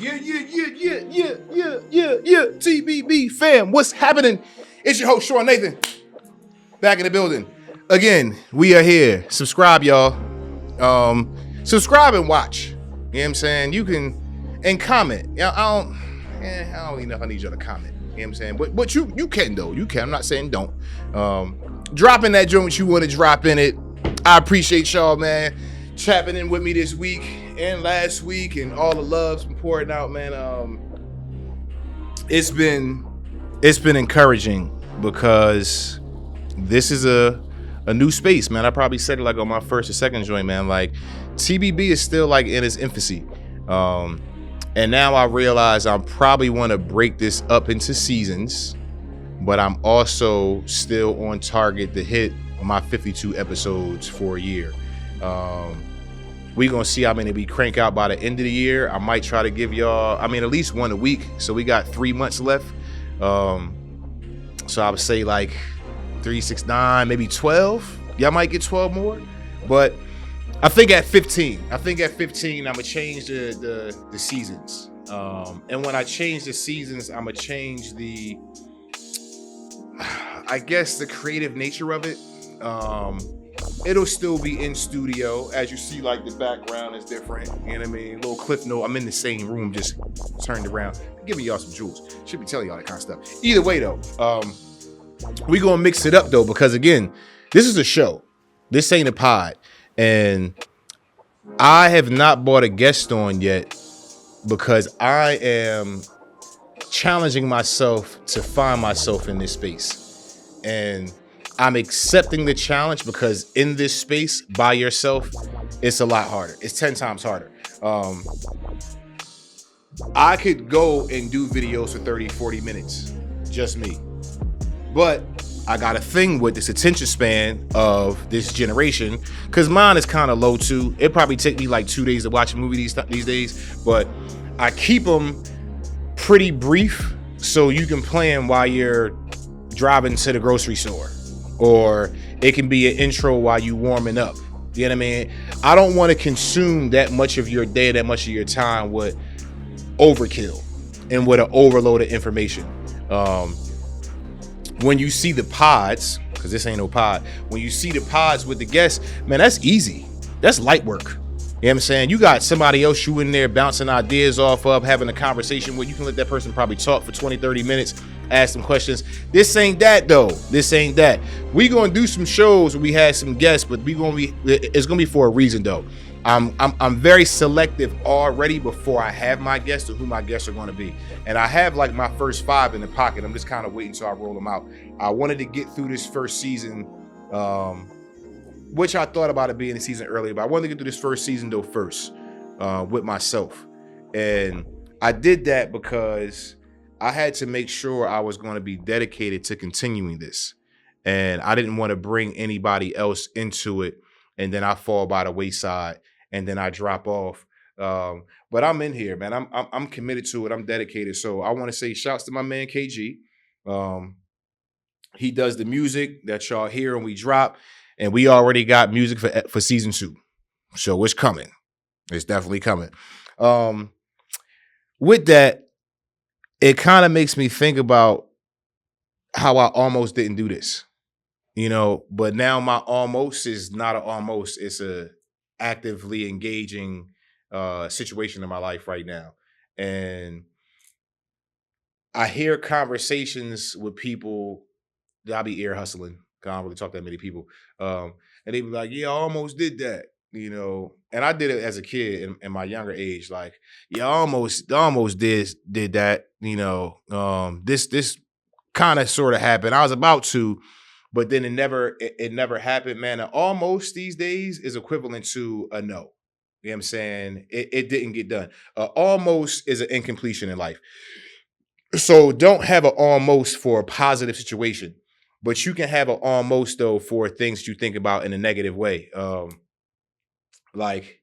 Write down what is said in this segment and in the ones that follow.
Yeah. TBB fam, what's happening? It's your host, Sean Nathan, back in the building. Again, we are here. Subscribe, y'all. Subscribe and watch. You know what I'm saying? You can, and comment. Yeah, I don't even know if I need y'all to comment. You know what I'm saying? But you can, though. You can. I'm not saying don't. Drop in that joint you want to drop in it. I appreciate y'all, man, chapping in with me this week and last week, and all the love's been pouring out, man. It's been encouraging because this is a new space, man. I probably said it like on my first or second joint, man. Like TBB is still like in its infancy, and now I realize I probably want to break this up into seasons, but I'm also still on target to hit my 52 episodes for a year. We're going to see how many we crank out by the end of the year. I might try to give y'all, at least one a week. So we got 3 months left. So I would say like 3, 6, 9, maybe 12. Y'all might get 12 more. But I think at 15, I'm going to change the seasons. And when I change the seasons, I'm going to change the creative nature of it. It'll still be in studio. As you see, like the background is different. You know what I mean? Little cliff note. I'm in the same room, just turned around. Giving y'all some jewels. Should be telling y'all that kind of stuff. Either way, though, we gonna mix it up though, because again, this is a show. This ain't a pod, and I have not brought a guest on yet because I am challenging myself to find myself in this space, and I'm accepting the challenge because in this space by yourself, it's a lot harder. It's 10 times harder. I could go and do videos for 30, 40 minutes, just me. But I got a thing with this attention span of this generation, because mine is kind of low too. It probably take me like 2 days to watch a movie these days, but I keep them pretty brief so you can play them while you're driving to the grocery store. Or it can be an intro while you warming up. You know what I mean? I don't want to consume that much of your day, that much of your time with overkill and with an overload of information. When you see the pods, because this ain't no pod, when you see the pods with the guests, man, that's easy. That's light work. You know what I'm saying? You got somebody else you in there bouncing ideas off of, having a conversation where you can let that person probably talk for 20, 30 minutes, ask some questions. This ain't that though. This ain't that. We gonna do some shows where we had some guests, but it's gonna be for a reason though. I'm very selective already before I have my guests or who my guests are gonna be. And I have like my first 5 in the pocket. I'm just kind of waiting until I roll them out. I wanted to get through this first season, which I thought about it being a season earlier, but I wanted to get through this first season though first, with myself. And I did that because I had to make sure I was going to be dedicated to continuing this. And I didn't want to bring anybody else into it and then I fall by the wayside and then I drop off. But I'm in here, man. I'm committed to it. I'm dedicated. So I want to say shouts to my man KG. He does the music that y'all hear and we drop. And we already got music for season 2. So it's coming. It's definitely coming. With that, it kind of makes me think about how I almost didn't do this, but now my almost is not an almost. It's a actively engaging situation in my life right now. And I hear conversations with people that I be ear hustling. I don't really talk to that many people. And they be like, yeah, I almost did that, and I did it as a kid in my younger age. Like, yeah, I almost did that, this kind of sort of happened. I was about to, but then it never happened, man. And almost these days is equivalent to a no. You know what I'm saying? It didn't get done. Almost is an incompletion in life. So don't have an almost for a positive situation. But you can have an almost though for things you think about in a negative way. Like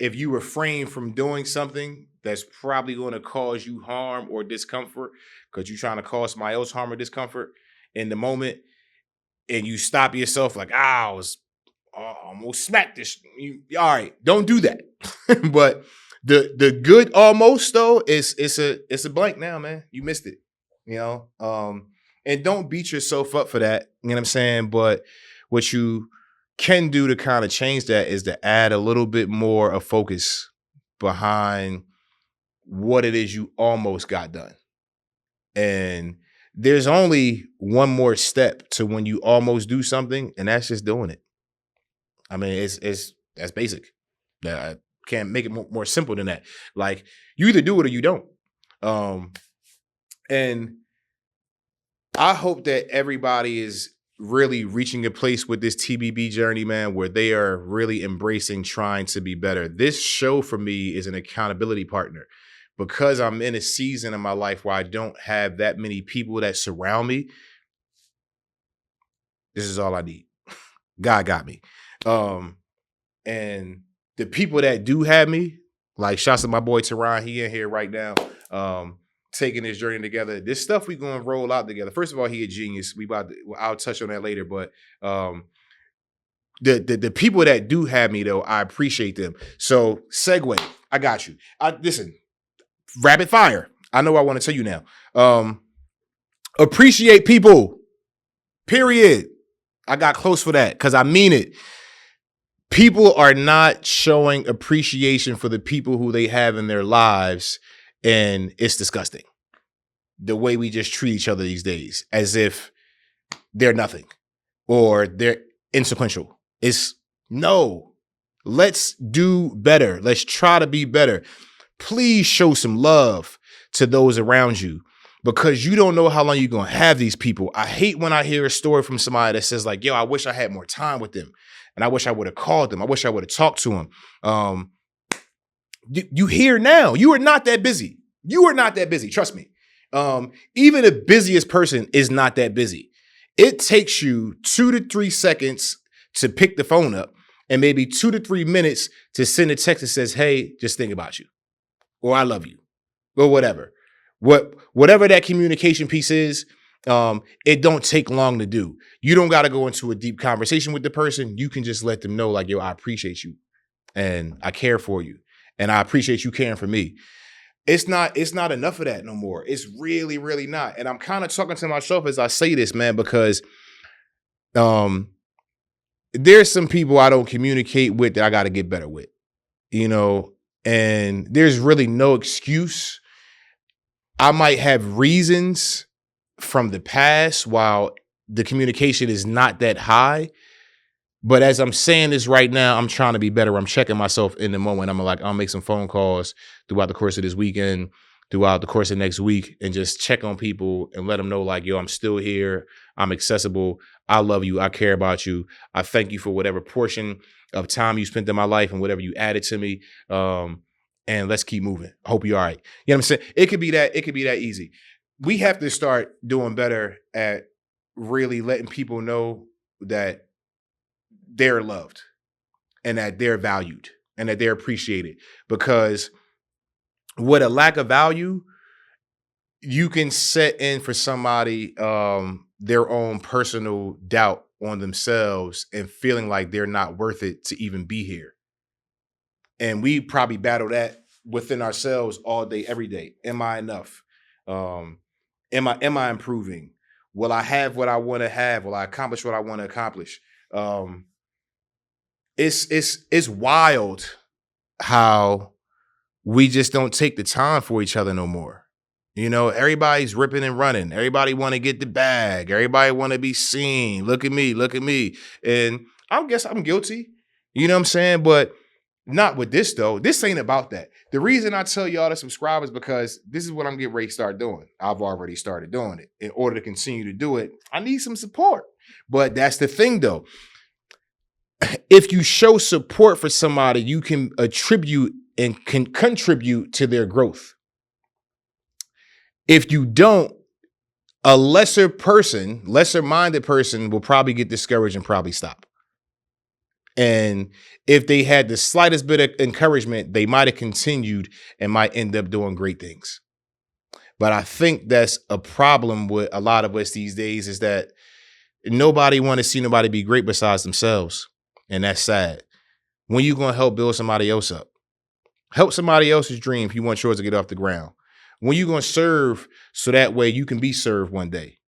if you refrain from doing something that's probably going to cause you harm or discomfort because you're trying to cause somebody else harm or discomfort in the moment, and you stop yourself like, I almost smacked this. All right, don't do that. But The good almost though is it's a blank now, man. You missed it. You know? And don't beat yourself up for that. You know what I'm saying? But what you can do to kind of change that is to add a little bit more of focus behind what it is you almost got done. And there's only one more step to when you almost do something, and that's just doing it. I mean, it's that's basic. I can't make it more simple than that. Like, you either do it or you don't. And I hope that everybody is really reaching a place with this TBB journey, man, where they are really embracing trying to be better. This show for me is an accountability partner because I'm in a season of my life where I don't have that many people that surround me. This is all I need. God got me. And the people that do have me, like shouts to my boy Teron, he in here right now, taking this journey together. This stuff we gonna roll out together. First of all, he a genius. I'll touch on that later, but the people that do have me though, I appreciate them. So segue, I got you. Listen, rapid fire. I know I want to tell you now. Appreciate people. Period. I got close for that because I mean it. People are not showing appreciation for the people who they have in their lives, and it's disgusting. The way we just treat each other these days, as if they're nothing or they're insequential. No. Let's do better. Let's try to be better. Please show some love to those around you, because you don't know how long you're going to have these people. I hate when I hear a story from somebody that says like, yo, I wish I had more time with them. And I wish I would have called them. I wish I would have talked to them. You hear now, you are not that busy. You are not that busy. Trust me. Even the busiest person is not that busy. It takes you 2 to 3 seconds to pick the phone up and maybe 2 to 3 minutes to send a text that says, hey, just think about you, or I love you, or whatever. Whatever that communication piece is, it don't take long to do. You don't got to go into a deep conversation with the person. You can just let them know like, yo, I appreciate you and I care for you and I appreciate you caring for me. It's not enough of that no more. It's really, really not. And I'm kind of talking to myself as I say this, man, because there's some people I don't communicate with that I got to get better with, you know, and there's really no excuse. I might have reasons from the past while the communication is not that high. But as I'm saying this right now, I'm trying to be better. I'm checking myself in the moment. I'll make some phone calls throughout the course of this weekend, throughout the course of next week, and just check on people and let them know like, yo, I'm still here. I'm accessible. I love you. I care about you. I thank you for whatever portion of time you spent in my life and whatever you added to me. And let's keep moving. I hope you're all right. You know what I'm saying? It could be that easy. We have to start doing better at really letting people know that they're loved and that they're valued and that they're appreciated. Because with a lack of value, you can set in for somebody their own personal doubt on themselves and feeling like they're not worth it to even be here. And we probably battle that within ourselves all day, every day. Am I enough? Am I improving? Will I have what I want to have? Will I accomplish what I want to accomplish? It's wild how we just don't take the time for each other no more. You know, everybody's ripping and running. Everybody want to get the bag. Everybody want to be seen. Look at me. And I guess I'm guilty. You know what I'm saying? But not with this, though. This ain't about that. The reason I tell y'all to subscribe is because this is what I'm getting ready to start doing. I've already started doing it. In order to continue to do it, I need some support. But that's the thing, though. If you show support for somebody, you can attribute and can contribute to their growth. If you don't, a lesser-minded person will probably get discouraged and probably stop. And if they had the slightest bit of encouragement, they might have continued and might end up doing great things. But I think that's a problem with a lot of us these days, is that nobody want to see nobody be great besides themselves. And that's sad. When you going to help build somebody else up? Help somebody else's dream if you want yours to get off the ground. When you going to serve so that way you can be served one day?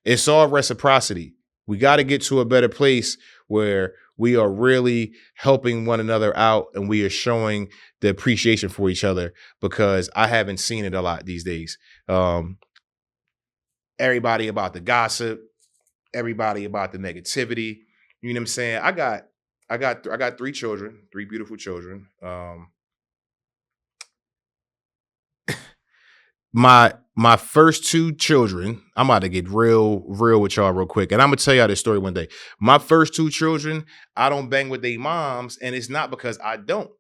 It's all reciprocity. We got to get to a better place where we are really helping one another out and we are showing the appreciation for each other, because I haven't seen it a lot these days. Everybody about the gossip, everybody about the negativity. You know what I'm saying? I got three children, three beautiful children. My first two children, I'm about to get real with y'all real quick. And I'm gonna tell y'all this story one day. My first two children, I don't bang with their moms, and it's not because I don't.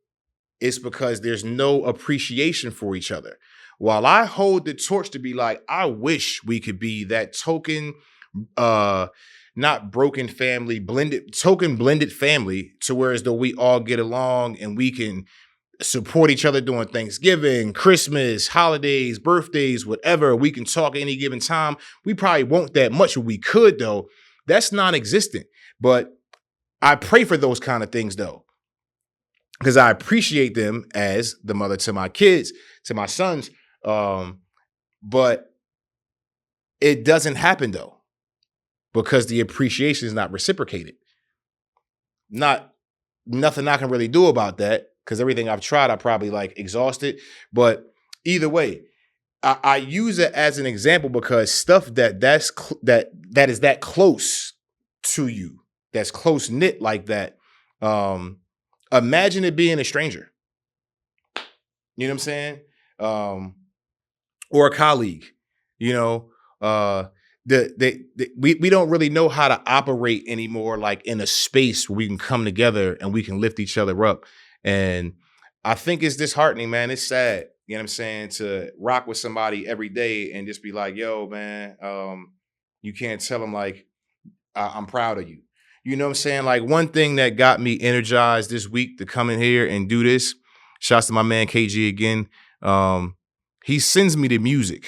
It's because there's no appreciation for each other. While I hold the torch to be like, I wish we could be that token, not broken family, blended family, to where as though we all get along and we can support each other during Thanksgiving, Christmas, holidays, birthdays, whatever. We can talk at any given time. We probably won't that much, but we could though. That's non-existent. But I pray for those kind of things though, because I appreciate them as the mother to my kids, to my sons. But it doesn't happen though, because the appreciation is not reciprocated. Nothing I can really do about that, because everything I've tried, I probably like exhausted. But either way, I use it as an example because stuff that is that close to you, that's close knit like that. Imagine it being a stranger. You know what I'm saying? Or a colleague. You know, we don't really know how to operate anymore, like in a space where we can come together and we can lift each other up. And I think it's disheartening, man. It's sad, you know what I'm saying, to rock with somebody every day and just be like, yo, man, you can't tell them like, I'm proud of you. You know what I'm saying? Like, one thing that got me energized this week to come in here and do this, shouts to my man KG again. He sends me the music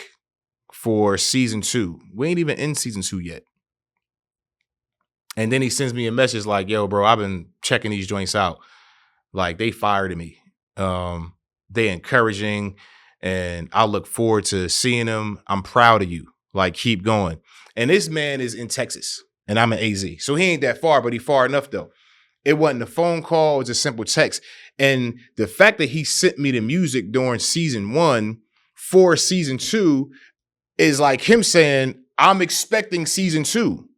for season 2. We ain't even in season 2 yet. And then he sends me a message like, yo, bro, I've been checking these joints out. Like, they fired me. They encouraging, and I look forward to seeing them. I'm proud of you. Like, keep going. And this man is in Texas, and I'm in AZ. So he ain't that far, but he far enough, though. It wasn't a phone call. It was a simple text. And the fact that he sent me the music during season 1 for season 2 is like him saying, I'm expecting season 2.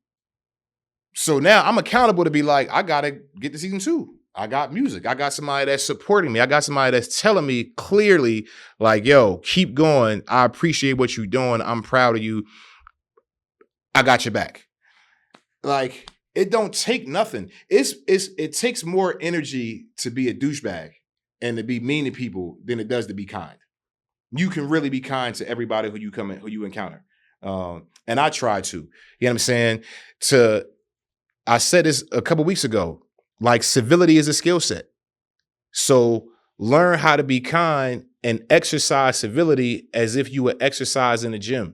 So now I'm accountable to be like, I got to get to season 2. I got music. I got somebody that's supporting me. I got somebody that's telling me clearly, like, yo, keep going. I appreciate what you're doing. I'm proud of you. I got your back. Like, it don't take nothing. It takes more energy to be a douchebag and to be mean to people than it does to be kind. You can really be kind to everybody who you encounter. And I try to. You know what I'm saying? I said this a couple weeks ago. Like, civility is a skill set. So learn how to be kind and exercise civility as if you were exercising in the gym.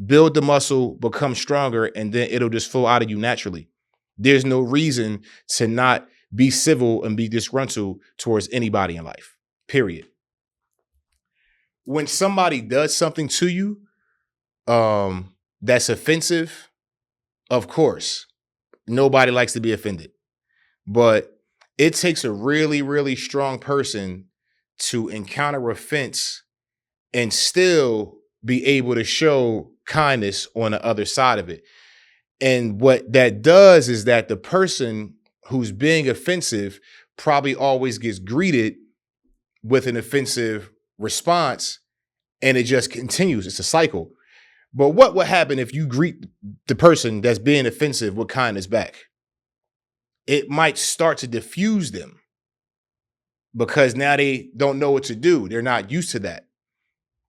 Build the muscle, become stronger, and then it'll just flow out of you naturally. There's no reason to not be civil and be disgruntled towards anybody in life, period. When somebody does something to you that's offensive, of course, nobody likes to be offended. But it takes a really, really strong person to encounter offense and still be able to show kindness on the other side of it. And what that does is that the person who's being offensive probably always gets greeted with an offensive response, and it just continues. It's a cycle. But what would happen if you greet the person that's being offensive with kindness back? It might start to diffuse them, because now they don't know what to do. They're not used to that.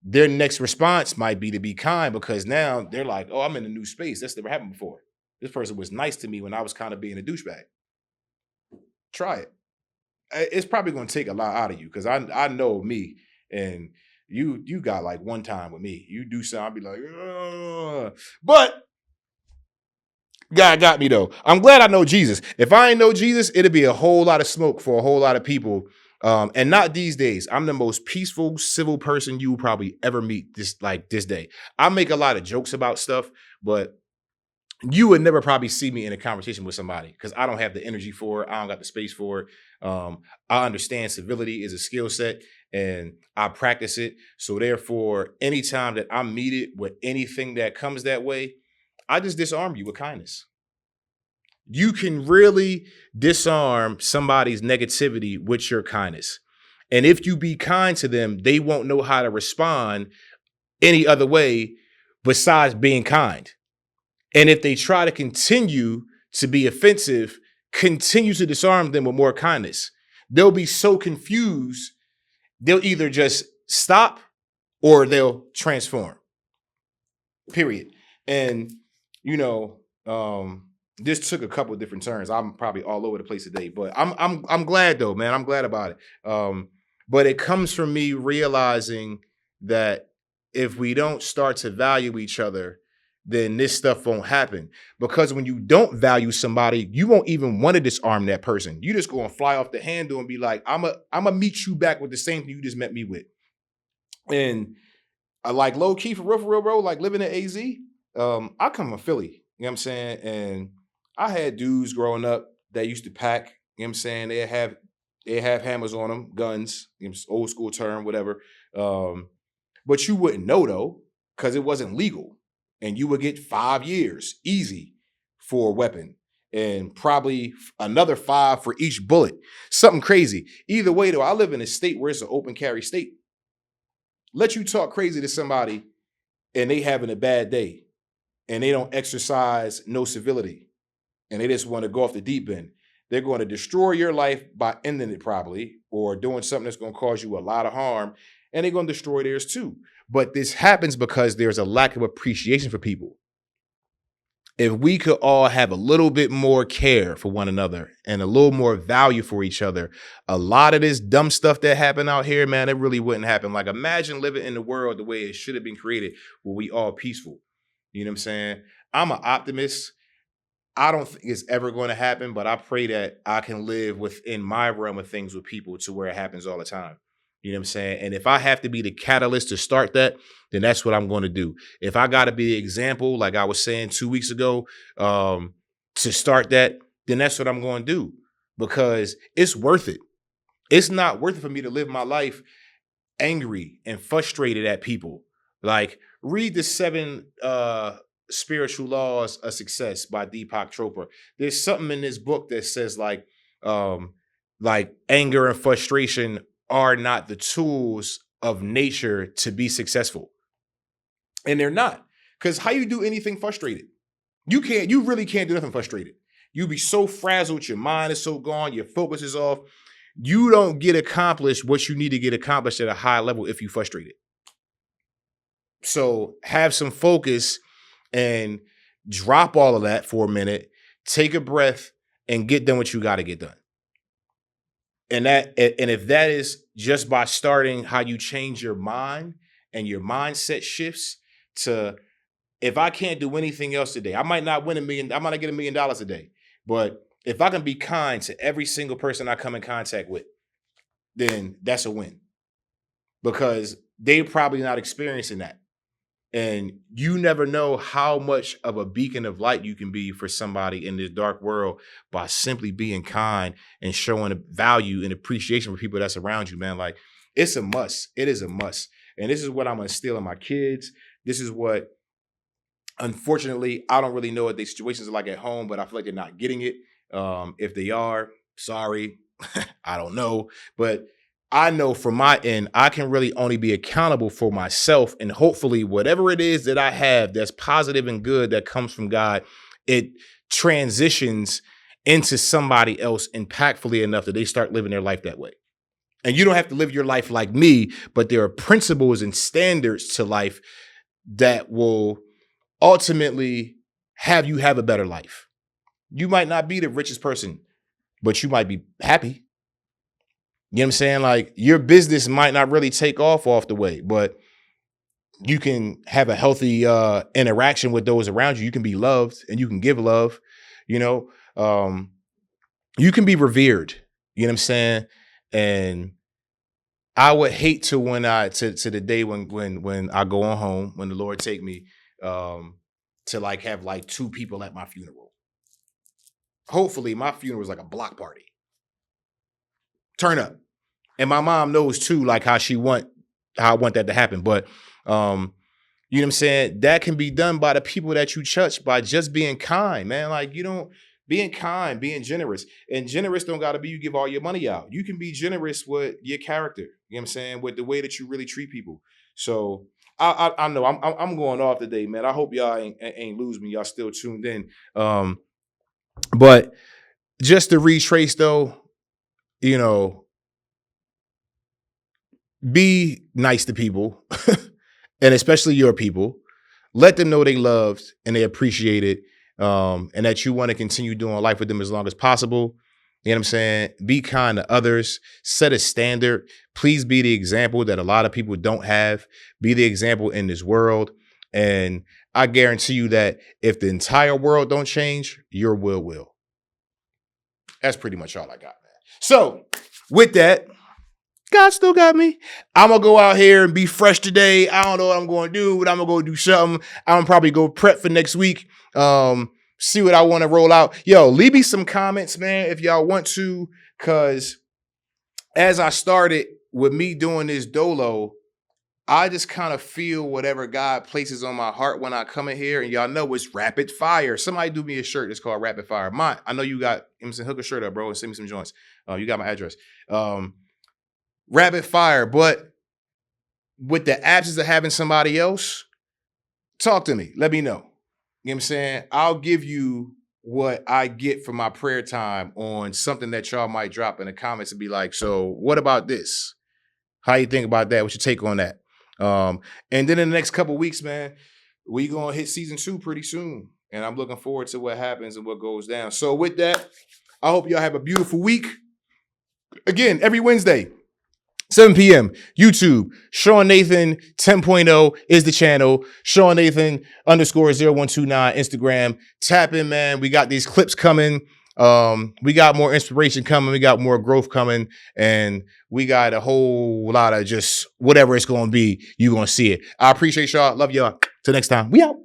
Their next response might be to be kind, because now they're like, oh, I'm in a new space. That's never happened before. This person was nice to me when I was kind of being a douchebag. Try it. It's probably going to take a lot out of you, because I know me, and you got like one time with me. You do something, I'll be like, ugh. But God got me though. I'm glad I know Jesus. If I ain't know Jesus, it'd be a whole lot of smoke for a whole lot of people And not these days. I'm the most peaceful, civil person you will probably ever meet this day. I make a lot of jokes about stuff, but you would never probably see me in a conversation with somebody because I don't have the energy for it. I don't got the space for it. I understand civility is a skill set and I practice it. So therefore, anytime that I'm meted with anything that comes that way, I just disarm you with kindness. You can really disarm somebody's negativity with your kindness. And if you be kind to them, they won't know how to respond any other way besides being kind. And if they try to continue to be offensive, continue to disarm them with more kindness. They'll be so confused, they'll either just stop or they'll transform. Period. And, you know, this took a couple of different turns. I'm probably all over the place today, but I'm glad though, man. I'm glad about it. But it comes from me realizing that if we don't start to value each other, then this stuff won't happen. Because when you don't value somebody, you won't even want to disarm that person. You just go and fly off the handle and be like, I'm a meet you back with the same thing you just met me with. And I like low key for real, bro, like living in AZ. I come from Philly, you know what I'm saying? And I had dudes growing up that used to pack, you know what I'm saying? They have hammers on them, guns, you know, old school term, whatever. But you wouldn't know though, because it wasn't legal. And you would get 5 years easy for a weapon and probably another 5 for each bullet. Something crazy. Either way though, I live in a state where it's an open carry state. Let you talk crazy to somebody and they having a bad day and they don't exercise no civility and they just want to go off the deep end. They're going to destroy your life by ending it probably or doing something that's going to cause you a lot of harm, and they're going to destroy theirs too. But this happens because there's a lack of appreciation for people. If we could all have a little bit more care for one another and a little more value for each other, a lot of this dumb stuff that happened out here, man, it really wouldn't happen. Like imagine living in the world the way it should have been created where we all peaceful. You know what I'm saying? I'm an optimist. I don't think it's ever going to happen, but I pray that I can live within my realm of things with people to where it happens all the time. You know what I'm saying? And if I have to be the catalyst to start that, then that's what I'm going to do. If I got to be the example, like I was saying 2 weeks ago, to start that, then that's what I'm going to do because it's worth it. It's not worth it for me to live my life angry and frustrated at people. Like read the 7 Spiritual Laws of Success by Deepak Chopra. There's something in this book that says like anger and frustration are not the tools of nature to be successful. And they're not. Because how you do anything frustrated? You really can't do nothing frustrated. You be so frazzled, your mind is so gone, your focus is off. You don't get accomplished what you need to get accomplished at a high level if you frustrated. So have some focus and drop all of that for a minute, take a breath and get done what you got to get done. And if that is just by starting how you change your mind and your mindset shifts to, if I can't do anything else today, I might not win I might not get $1 million a day, but if I can be kind to every single person I come in contact with, then that's a win because they're probably not experiencing that. And you never know how much of a beacon of light you can be for somebody in this dark world by simply being kind and showing value and appreciation for people that's around you, man. Like it's a must. It is a must. And this is what I'm instilling in my kids. This is what, unfortunately, I don't really know what their situations are like at home, but I feel like they're not getting it. If they are, sorry, I don't know. But I know from my end, I can really only be accountable for myself, and hopefully whatever it is that I have that's positive and good that comes from God, it transitions into somebody else impactfully enough that they start living their life that way. And you don't have to live your life like me, but there are principles and standards to life that will ultimately have you have a better life. You might not be the richest person, but you might be happy. You know what I'm saying? Like your business might not really take off the way, but you can have a healthy interaction with those around you. You can be loved and you can give love, you know, you can be revered, you know what I'm saying? And I would hate to when I to the day when I go on home, when the Lord take me, to like have like two people at my funeral. Hopefully my funeral is like a block party. Turn up. And my mom knows too, like how I want that to happen. But you know what I'm saying? That can be done by the people that you touch by just being kind, man. Like, you don't being kind, being generous. And generous don't gotta be you give all your money out. You can be generous with your character, you know what I'm saying? With the way that you really treat people. So I know I'm going off today, man. I hope y'all ain't lose me. Y'all still tuned in. But just to retrace though, you know, be nice to people and especially your people. Let them know they loved and they appreciate it, and that you want to continue doing life with them as long as possible. You know what I'm saying? Be kind to others. Set a standard. Please be the example that a lot of people don't have. Be the example in this world. And I guarantee you that if the entire world don't change, your will. That's pretty much all I got, man. So with that, God still got me. I'm going to go out here and be fresh today. I don't know what I'm going to do, but I'm going to go do something. I'm going to probably go prep for next week. See what I want to roll out. Yo, leave me some comments, man, if y'all want to, because as I started with me doing this dolo, I just kind of feel whatever God places on my heart when I come in here. And y'all know it's rapid fire. Somebody do me a shirt that's called rapid fire. Mine, I know you got, hook a shirt up, bro, and send me some joints. You got my address. Rapid fire, but with the absence of having somebody else, talk to me. Let me know. You know what I'm saying? I'll give you what I get from my prayer time on something that y'all might drop in the comments and be like, so what about this? How you think about that? What's your take on that? And then in the next couple weeks, man, we gonna hit season 2 pretty soon. And I'm looking forward to what happens and what goes down. So with that, I hope y'all have a beautiful week. Again, every Wednesday, 7 p.m. YouTube, Sean Nathan 10.0 is the channel. Sean Nathan _0129 Instagram. Tap in, man. We got these clips coming. We got more inspiration coming. We got more growth coming. And we got a whole lot of just whatever it's going to be, you're going to see it. I appreciate y'all. Love y'all. Till next time. We out.